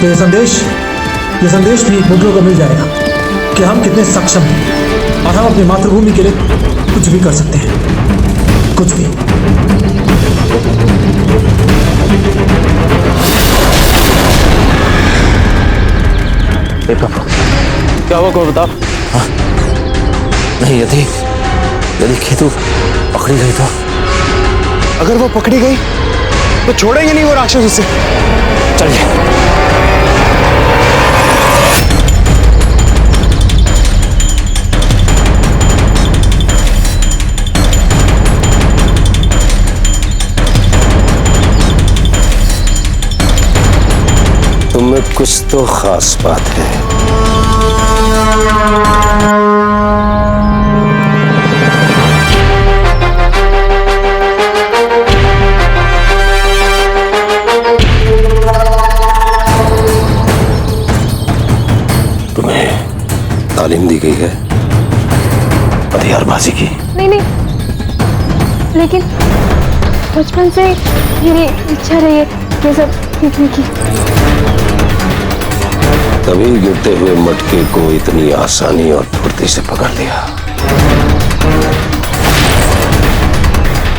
तो ये संदेश भी मुगलों को मिल जाएगा कि हम कितने सक्षम हैं और हम अपनी मातृभूमि के लिए कुछ भी कर सकते हैं, कुछ भी। क्या हुआ को बता? नहीं, यदि खेतू पकड़ी गई तो? अगर वो पकड़ी गई तो छोड़ेंगे नहीं वो राक्षस उसे। चलिए। तुम्हें कुछ तो खास बात है। तुम्हें तालीम दी गई है हथियारबाजी की? नहीं, लेकिन बचपन से मेरी इच्छा रही है ये सब सीखने की। तभी गिरते हुए मटके को इतनी आसानी और फुर्ती से पकड़ लिया।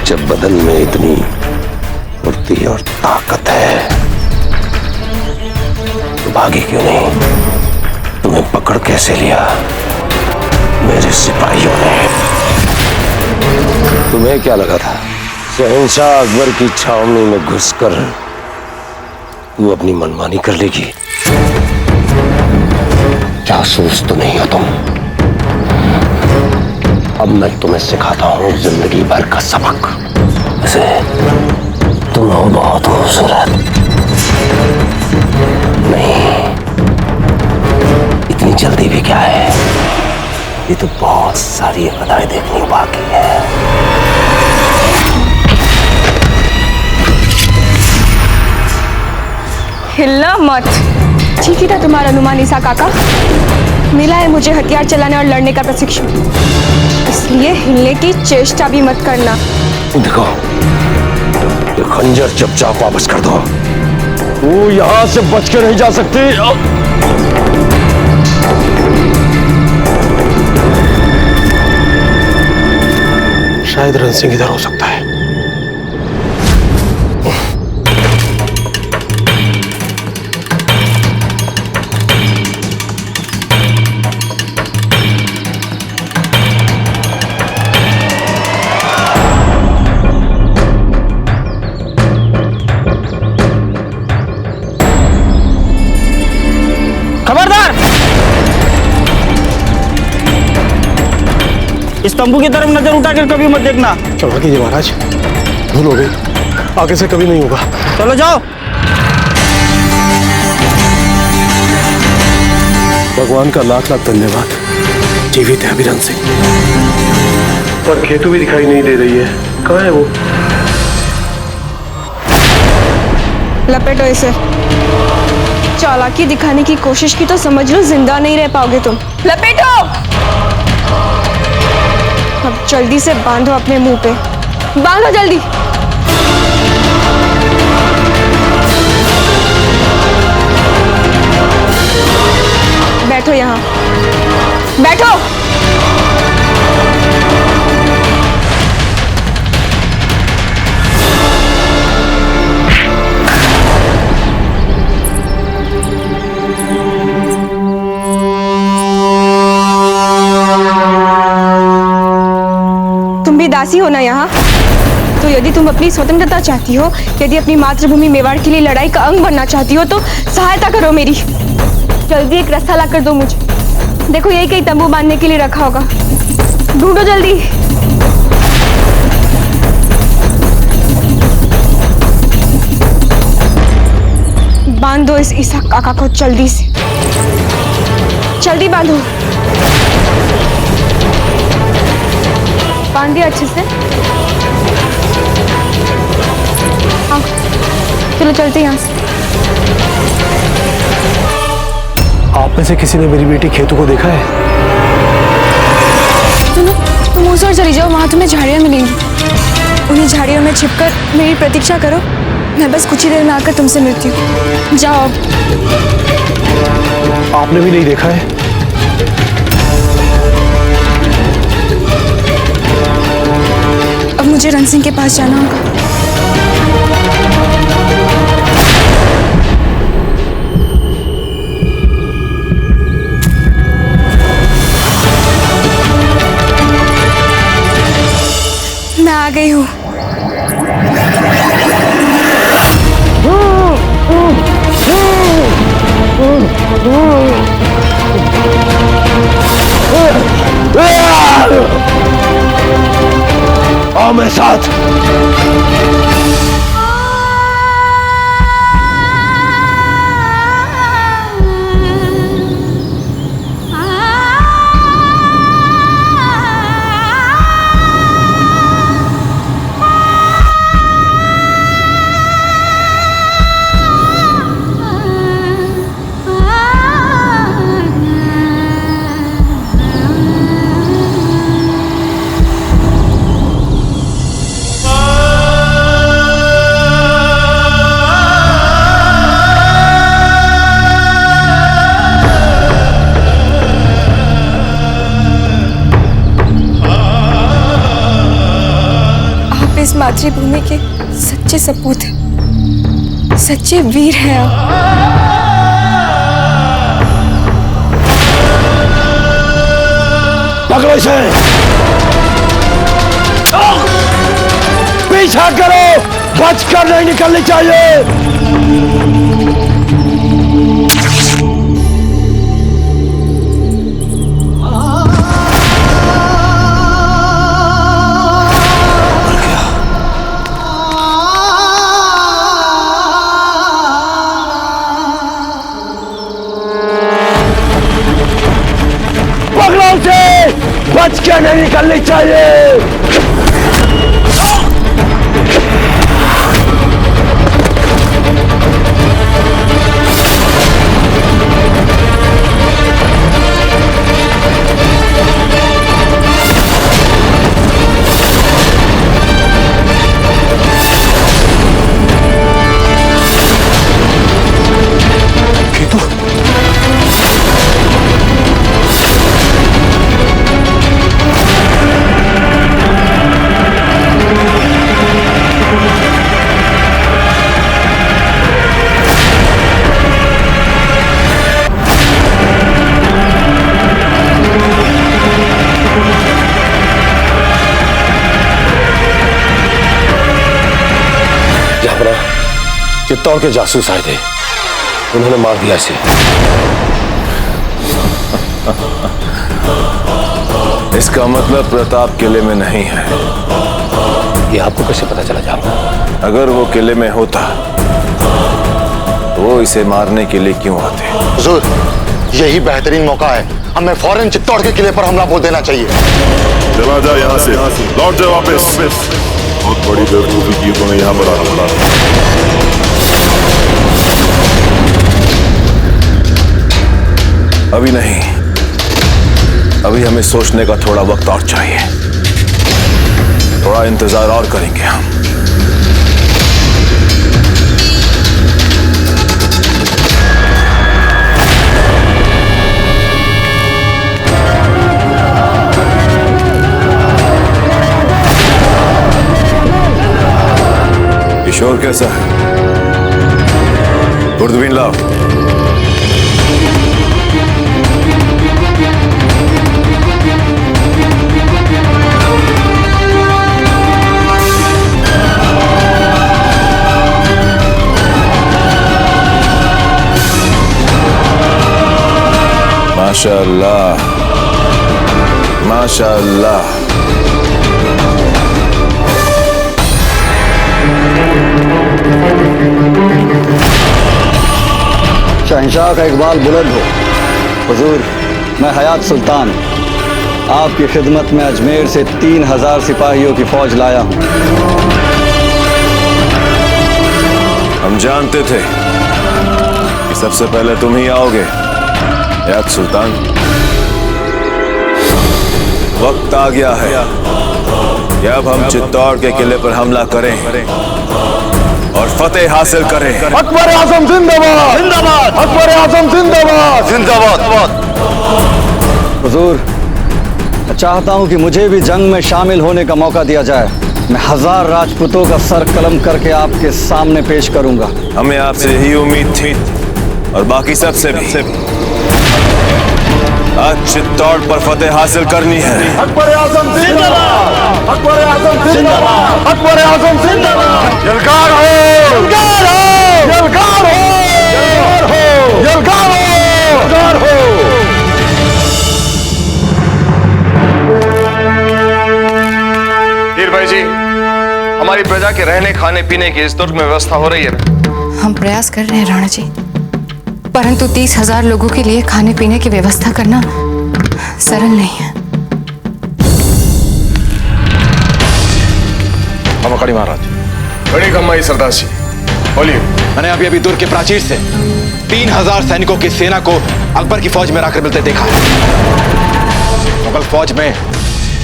जब बदन में इतनी फुर्ती और ताकत है तो भागी क्यों नहीं? तुम्हें पकड़ कैसे लिया मेरे सिपाहियों ने? तुम्हें क्या लगा था शहंशाह अकबर की छावनी में घुसकर तू अपनी मनमानी कर लेगी? जासूस तो नहीं हो तुम। अब मैं तुम्हें सिखाता हूं जिंदगी भर का सबक। वैसे तुम हो बहुत खूबसूरत। नहीं, इतनी जल्दी भी क्या है, ये तो बहुत सारी अदाएं देखनी बाकी है। हिलना मत। ठीक ही था तुम्हारा अनुमान ईसा काका। मिला है मुझे हथियार चलाने और लड़ने का प्रशिक्षण, इसलिए हिलने की चेष्टा भी मत करना। देखो, ये खंजर चुपचाप वापस कर दो। वो यहां से बच के नहीं जा सकती। शायद रण सिंह इधर हो सकता है। खबरदार, इस तंबू की तरफ नजर उठाकर कभी मत देखना। क्षमा कीजिए महाराज, भूल हो गई, आगे से कभी नहीं होगा। चलो जाओ। भगवान का लाख लाख धन्यवाद, जीवित है अभिरन सिंह। पर खेतू भी दिखाई नहीं दे रही है, कहाँ है वो? लपेटो इसे। चालाकी दिखाने की कोशिश की तो समझ लो जिंदा नहीं रह पाओगे तुम। लपेटो। अब जल्दी से बांधो अपने मुंह पे, बांधो जल्दी। बैठो यहाँ, बैठो। दासी हो ना यहाँ, तो यदि तुम अपनी स्वतंत्रता चाहती हो, यदि अपनी मातृभूमि मेवाड़ के लिए लड़ाई का अंग बनना चाहती हो, तो सहायता करो मेरी। जल्दी एक रास्ता ला कर दो मुझे। देखो यही कहीं तंबू बांधने के लिए रखा होगा, ढूंढो जल्दी। बांध दो इस ईसा काका को जल्दी से, जल्दी बांधो। बांध दिया अच्छे से? हाँ चलो चलते यहाँ से। आप में से किसी ने मेरी बेटी खेतू को देखा है? सुनो, तुम उस ओर चली जाओ, वहां तुम्हें झाड़ियां मिलेंगी। उन्हीं झाड़ियों में छिपकर मेरी प्रतीक्षा करो, मैं बस कुछ ही देर में आकर तुमसे मिलती हूँ। जाओ अब। आपने भी नहीं देखा है? अब मुझे रण सिंह के पास जाना होगा। मैं आ गई हूँ। आओ मेरे साथ। इस मातृभूमि के सच्चे सपूत हैं, सच्चे वीर हैं आप। पकड़ो इसे, पीछा करो, बचकर नहीं निकलनी चाहिए। बच के नहीं निकलनी चाहिए। चित्तौड़ के जासूस आए थे, उन्होंने मार दिया इसे। इसका मतलब प्रताप किले में नहीं है। ये आपको कैसे पता चला जाएगा? अगर वो किले में होता तो वो इसे मारने के लिए क्यों आते? हुजूर, यही बेहतरीन मौका है, हमें फौरन चित्तौड़ के किले पर हमला बोल देना चाहिए। चला जा यहाँ से, लौट जा वापस। बहुत बड़ी बेवकूफी की तूने यहाँ पर आना। अभी नहीं, अभी हमें सोचने का थोड़ा वक्त और चाहिए, थोड़ा इंतजार और करेंगे हम। किशोर कैसा है? गुर्दबीन लाओ। माशाअल्लाह, माशाअल्लाह। शहंशाह का इकबाल बुलंद हो। हुजूर, मैं हयात सुल्तान आपकी खिदमत में अजमेर से 3000 सिपाहियों की फौज लाया हूं। हम जानते थे कि सबसे पहले तुम ही आओगे हयात सुल्तान। वक्त आ गया है कि अब हम चित्तौड़ के किले पर हमला करें और फतेह हासिल करें। अकबर आजम जिंदाबाद, जिंदाबाद। अकबर आजम जिंदाबाद, जिंदाबाद। हुजूर, मैं चाहता हूं कि मुझे भी जंग में शामिल होने का मौका दिया जाए। मैं 1000 राजपूतों का सर कलम करके आपके सामने पेश करूंगा। हमें आपसे ही उम्मीद थी और बाकी सबसे भी। आज चित्तौड़ पर फतेह हासिल करनी है। अकबर आजम जिंदाबाद, अकबर आजम जिंदाबाद, अकबर आजम जिंदाबाद। यलकार हो, यलकार हो, यलकार हो, यलकार हो, यलकार हो। हीर भाई जी, हमारी प्रजा के रहने खाने पीने की इस दुर्ग में व्यवस्था हो रही है ना? हम प्रयास कर रहे हैं राणा जी, परंतु 30,000 लोगों के लिए खाने पीने की व्यवस्था करना सरल नहीं है। खड़ी महाराज, बड़ी कमाई सरदार जी, बोलिए। मैंने अभी अभी दुर्ग के प्राचीर से 3000 सैनिकों की सेना को अकबर की फौज में आकर मिलते देखा है। मुगल फौज में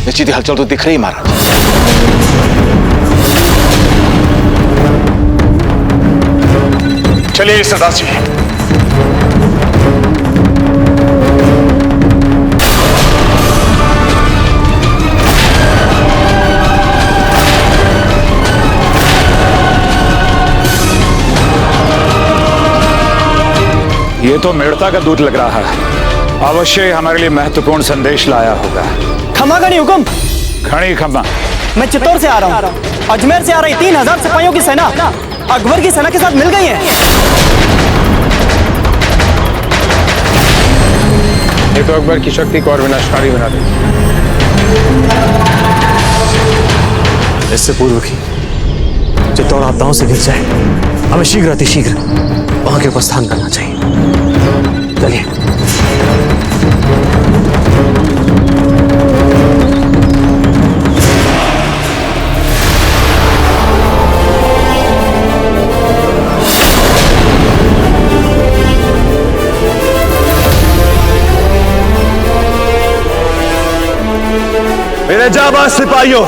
निश्चित हलचल तो दिख रही महाराज। चलिए सरदार जी। ये तो मेड़ता का दूत लग रहा है। अवश्य हमारे लिए महत्वपूर्ण संदेश लाया होगा। खमागणी हुकुम। खड़ी खम्मा। मैं चित्तौड़ से आ रहा हूँ। अजमेर से आ रही 3000 सिपाहियों की सेना अकबर की सेना के साथ मिल गई है। ये तो अकबर की शक्ति को और विनाशकारी बना देगी। इससे पूर्व की चित्तौड़ आपदाओं से घिर जाए, हमें शीघ्र अतिशीघ्र वहां के उपस्थान करना चाहिए। चलिए। मेरे जाबाज सिपाहियों,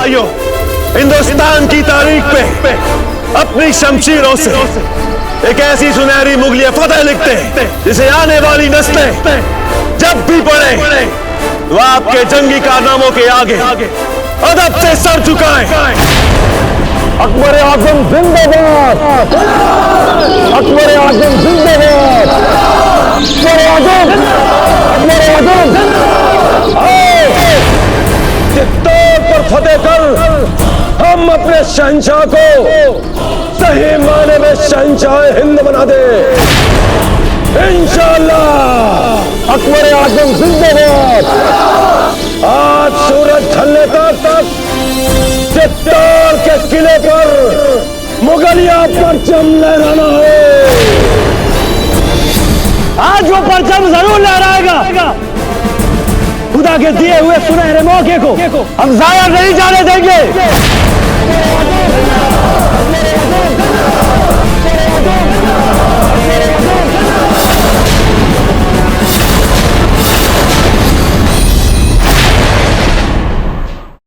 हिंदुस्तान की तारीख पे अपनी शमशीरों से एक ऐसी सुनहरी मुगलिया फतेह लिखते हैं जिसे आने वाली नस्लें जब भी पढ़े तो आपके जंगी कारनामों के आगे अदब से सर झुकाएं। अकबर आजम जिंदाबाद, अकबर आजम जिंदाबाद, अकबर आजम, अकबर आजम। चित्तौड़ पर फतेह कर हम अपने शहंशाह को सही माने में शहंशाह हिंद बना दे इंशाअल्लाह। अकबर आजम जिंदाबाद। आज सूरज ढलने तक चित्तौड़ के किले पर मुगलिया परचम लहराना है। आज वो परचम जरूर लहराएगा। खुदा के दिए हुए सुनहरे मौके को हम जाया नहीं जाने देंगे।